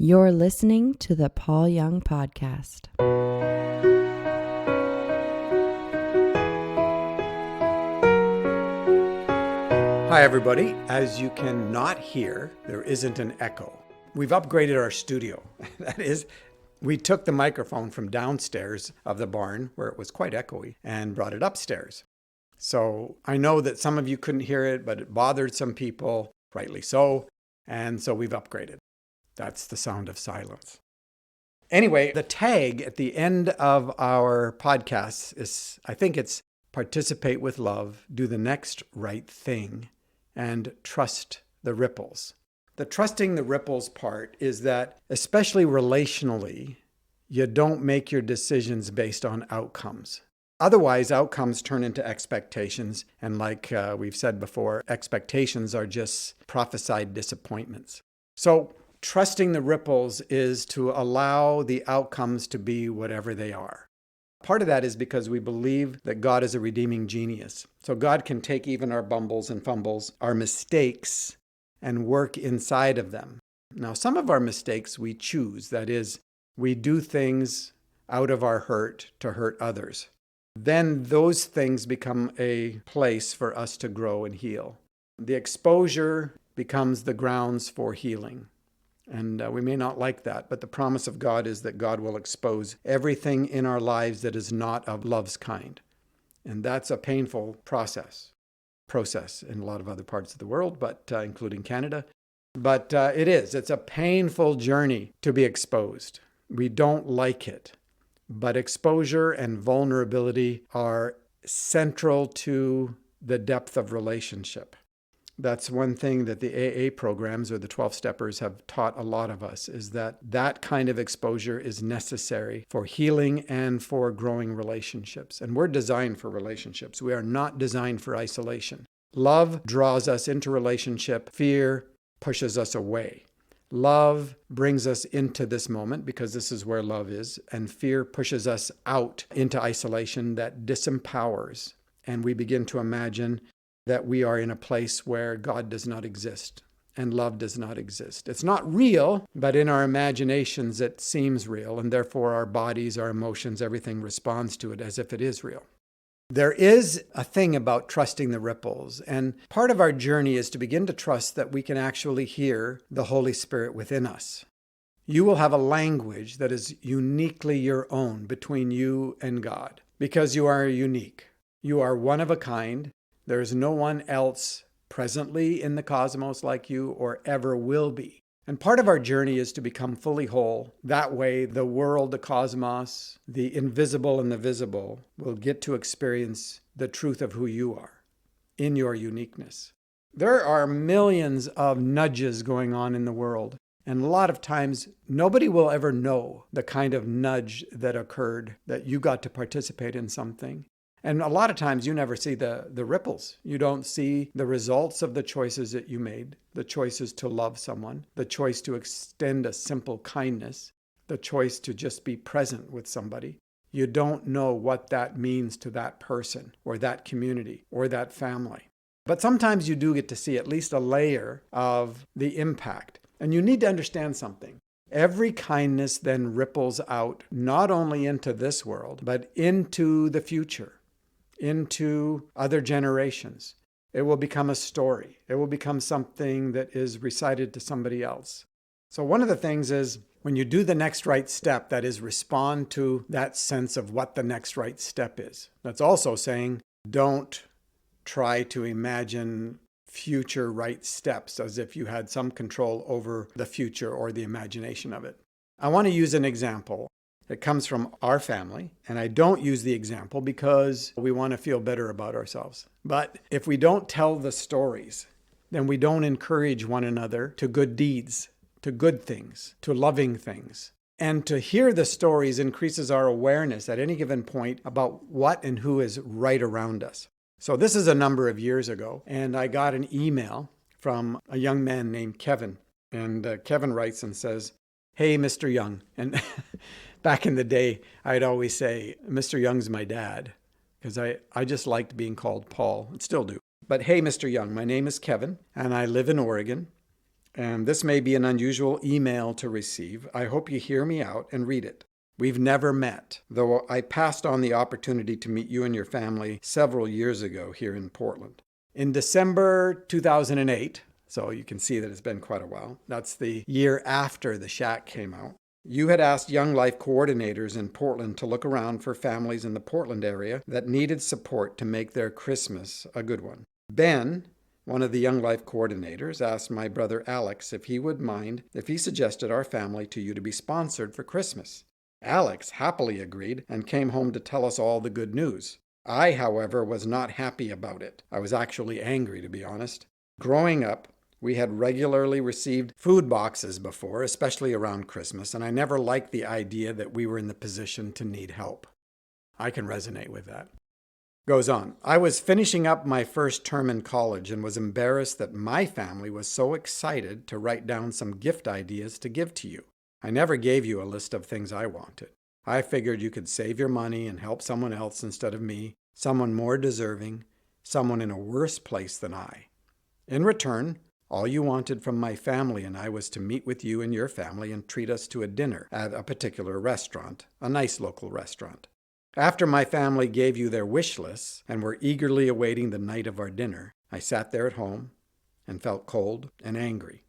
You're listening to the Paul Young Podcast. Hi, everybody. As you can not hear, there isn't an echo. We've upgraded our studio. That is, we took the microphone from downstairs of the barn, where it was quite echoey, and brought it upstairs. So I know that some of you couldn't hear it, but it bothered some people, rightly so, and so we've upgraded. That's the sound of silence. Anyway, the tag at the end of our podcast is, I think it's participate with love, do the next right thing, and trust the ripples. The trusting the ripples part is that, especially relationally, you don't make your decisions based on outcomes. Otherwise, outcomes turn into expectations. And like we've said before, expectations are just prophesied disappointments. So trusting the ripples is to allow the outcomes to be whatever they are. Part of that is because we believe that God is a redeeming genius. So God can take even our bumbles and fumbles, our mistakes, and work inside of them. Now, some of our mistakes we choose. That is, we do things out of our hurt to hurt others. Then those things become a place for us to grow and heal. The exposure becomes the grounds for healing. And we may not like that, but the promise of God is that God will expose everything in our lives that is not of love's kind. And that's a painful process in a lot of other parts of the world, but including Canada. But it's a painful journey to be exposed. We don't like it, but exposure and vulnerability are central to the depth of relationship. That's one thing that the AA programs or the 12-steppers have taught a lot of us, is that kind of exposure is necessary for healing and for growing relationships. And we're designed for relationships. We are not designed for isolation. Love draws us into relationship. Fear pushes us away. Love brings us into this moment because this is where love is, and fear pushes us out into isolation that disempowers, and we begin to imagine that we are in a place where God does not exist and love does not exist. It's not real, but in our imaginations it seems real, and therefore our bodies, our emotions, everything responds to it as if it is real. There is a thing about trusting the ripples, and part of our journey is to begin to trust that we can actually hear the Holy Spirit within us. You will have a language that is uniquely your own between you and God, because you are unique. You are one of a kind. There is no one else presently in the cosmos like you or ever will be. And part of our journey is to become fully whole. That way, the world, the cosmos, the invisible and the visible will get to experience the truth of who you are in your uniqueness. There are millions of nudges going on in the world. And a lot of times, nobody will ever know the kind of nudge that occurred, that you got to participate in something. And a lot of times you never see the ripples. You don't see the results of the choices that you made, the choices to love someone, the choice to extend a simple kindness, the choice to just be present with somebody. You don't know what that means to that person or that community or that family. But sometimes you do get to see at least a layer of the impact. And you need to understand something. Every kindness then ripples out not only into this world, but into the future, into other generations. It will become a story. It will become something that is recited to somebody else. So one of the things is when you do the next right step, that is respond to that sense of what the next right step is. That's also saying don't try to imagine future right steps as if you had some control over the future or the imagination of it. I want to use an example. It comes from our family, and I don't use the example because we want to feel better about ourselves. But if we don't tell the stories, then we don't encourage one another to good deeds, to good things, to loving things. And to hear the stories increases our awareness at any given point about what and who is right around us. So this is a number of years ago, and I got an email from a young man named Kevin. And Kevin writes and says, "Hey, Mr. Young." And back in the day, I'd always say, Mr. Young's my dad, because I just liked being called Paul, and still do. But hey, Mr. Young, my name is Kevin, and I live in Oregon. And this may be an unusual email to receive. I hope you hear me out and read it. We've never met, though I passed on the opportunity to meet you and your family several years ago here in Portland. In December 2008, so you can see that it's been quite a while, that's the year after The Shack came out, you had asked Young Life coordinators in Portland to look around for families in the Portland area that needed support to make their Christmas a good one. Ben, one of the Young Life coordinators, asked my brother Alex if he would mind if he suggested our family to you to be sponsored for Christmas. Alex happily agreed and came home to tell us all the good news. I, however, was not happy about it. I was actually angry, to be honest. Growing up, we had regularly received food boxes before, especially around Christmas, and I never liked the idea that we were in the position to need help. I can resonate with that. Goes on. I was finishing up my first term in college and was embarrassed that my family was so excited to write down some gift ideas to give to you. I never gave you a list of things I wanted. I figured you could save your money and help someone else instead of me, someone more deserving, someone in a worse place than I. In return, all you wanted from my family and I was to meet with you and your family and treat us to a dinner at a particular restaurant, a nice local restaurant. After my family gave you their wish lists and were eagerly awaiting the night of our dinner, I sat there at home and felt cold and angry.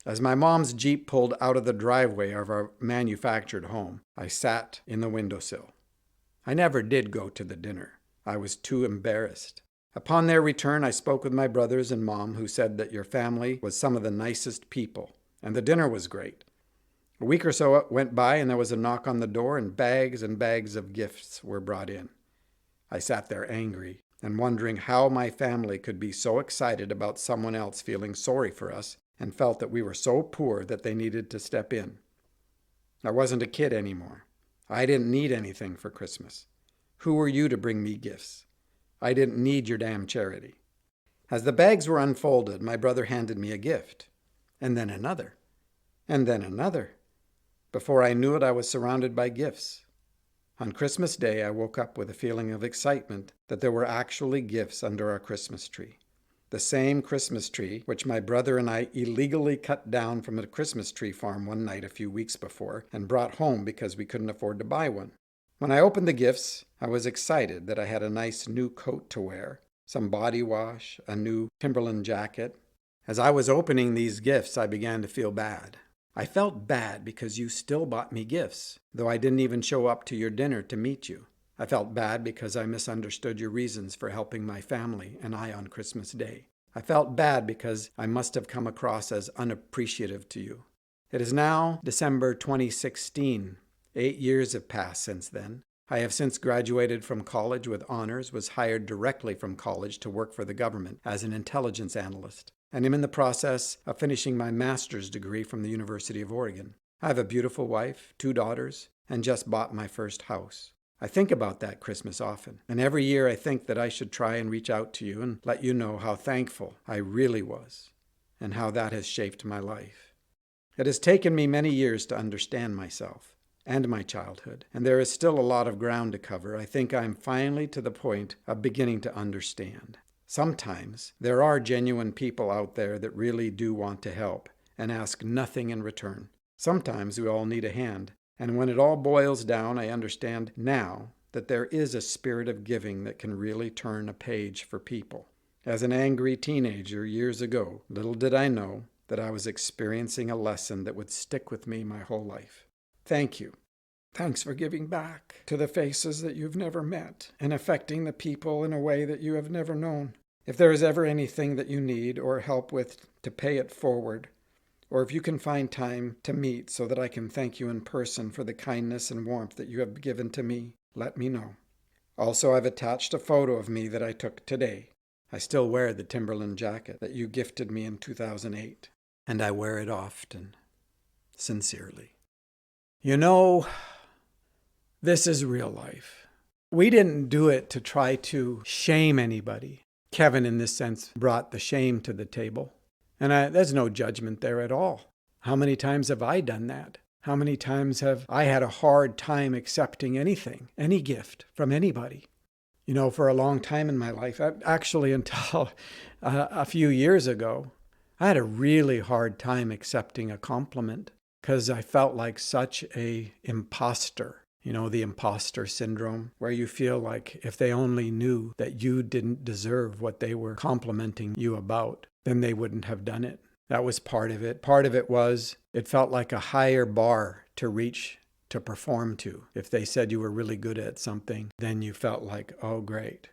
As my mom's Jeep pulled out of the driveway of our manufactured home, I sat in the windowsill. I never did go to the dinner. I was too embarrassed. Upon their return, I spoke with my brothers and mom, who said that your family was some of the nicest people, and the dinner was great. A week or so went by, and there was a knock on the door, and bags of gifts were brought in. I sat there angry and wondering how my family could be so excited about someone else feeling sorry for us and felt that we were so poor that they needed to step in. I wasn't a kid anymore. I didn't need anything for Christmas. Who were you to bring me gifts? I didn't need your damn charity. As the bags were unfolded, my brother handed me a gift, and then another, and then another. Before I knew it, I was surrounded by gifts. On Christmas Day, I woke up with a feeling of excitement that there were actually gifts under our Christmas tree. The same Christmas tree which my brother and I illegally cut down from a Christmas tree farm one night a few weeks before and brought home because we couldn't afford to buy one. When I opened the gifts, I was excited that I had a nice new coat to wear, some body wash, a new Timberland jacket. As I was opening these gifts, I began to feel bad. I felt bad because you still bought me gifts, though I didn't even show up to your dinner to meet you. I felt bad because I misunderstood your reasons for helping my family and I on Christmas Day. I felt bad because I must have come across as unappreciative to you. It is now December 2016. 8 years have passed since then. I have since graduated from college with honors, was hired directly from college to work for the government as an intelligence analyst, and am in the process of finishing my master's degree from the University of Oregon. I have a beautiful wife, 2 daughters, and just bought my first house. I think about that Christmas often, and every year I think that I should try and reach out to you and let you know how thankful I really was and how that has shaped my life. It has taken me many years to understand myself and my childhood, and there is still a lot of ground to cover. I think I'm finally to the point of beginning to understand. Sometimes there are genuine people out there that really do want to help and ask nothing in return. Sometimes we all need a hand. And when it all boils down, I understand now that there is a spirit of giving that can really turn a page for people. As an angry teenager years ago, little did I know that I was experiencing a lesson that would stick with me my whole life. Thank you. Thanks for giving back to the faces that you've never met and affecting the people in a way that you have never known. If there is ever anything that you need or help with to pay it forward, or if you can find time to meet so that I can thank you in person for the kindness and warmth that you have given to me, let me know. Also, I've attached a photo of me that I took today. I still wear the Timberland jacket that you gifted me in 2008, and I wear it often, sincerely. You know, this is real life. We didn't do it to try to shame anybody. Kevin, in this sense, brought the shame to the table. And there's no judgment there at all. How many times have I done that? How many times have I had a hard time accepting anything, any gift from anybody? You know, for a long time in my life, actually until a few years ago, I had a really hard time accepting a compliment because I felt like such a imposter. You know, the imposter syndrome, where you feel like if they only knew that you didn't deserve what they were complimenting you about, then they wouldn't have done it. That was part of it. Part of it was it felt like a higher bar to reach, to perform to. If they said you were really good at something, then you felt like, oh, great.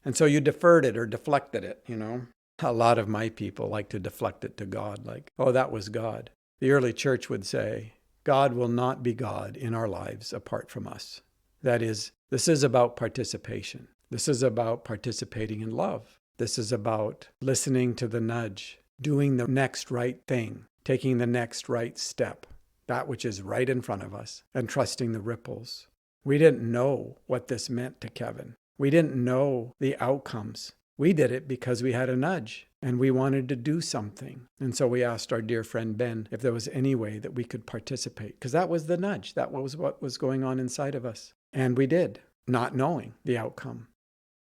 And so you deferred it or deflected it, you know. A lot of my people like to deflect it to God, like, oh, that was God. The early church would say, God will not be God in our lives apart from us. That is, this is about participation. This is about participating in love. This is about listening to the nudge, doing the next right thing, taking the next right step, that which is right in front of us, and trusting the ripples. We didn't know what this meant to Kevin. We didn't know the outcomes. We did it because we had a nudge and we wanted to do something. And so we asked our dear friend Ben if there was any way that we could participate, because that was the nudge. That was what was going on inside of us. And we did, not knowing the outcome.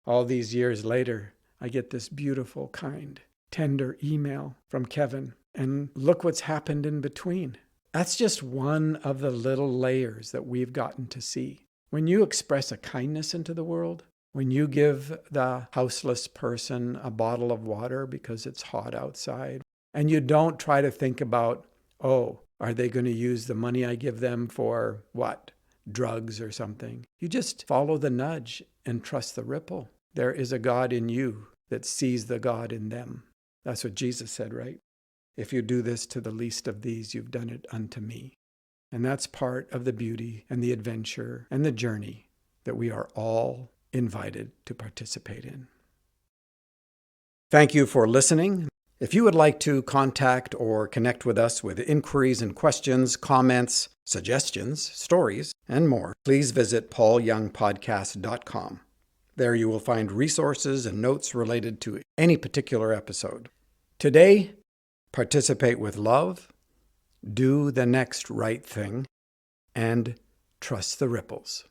All these years later, I get this beautiful, kind, tender email from Kevin. And look what's happened in between. That's just one of the little layers that we've gotten to see. When you express a kindness into the world, when you give the houseless person a bottle of water because it's hot outside, and you don't try to think about, oh, are they going to use the money I give them for what? Drugs or something. You just follow the nudge and trust the ripple. There is a God in you that sees the God in them. That's what Jesus said, right? If you do this to the least of these, you've done it unto me. And that's part of the beauty and the adventure and the journey that we are all invited to participate in. Thank you for listening. If you would like to contact or connect with us with inquiries and questions, comments, suggestions, stories, and more, please visit paulyoungpodcast.com. There you will find resources and notes related to any particular episode. Today, participate with love, do the next right thing, and trust the ripples.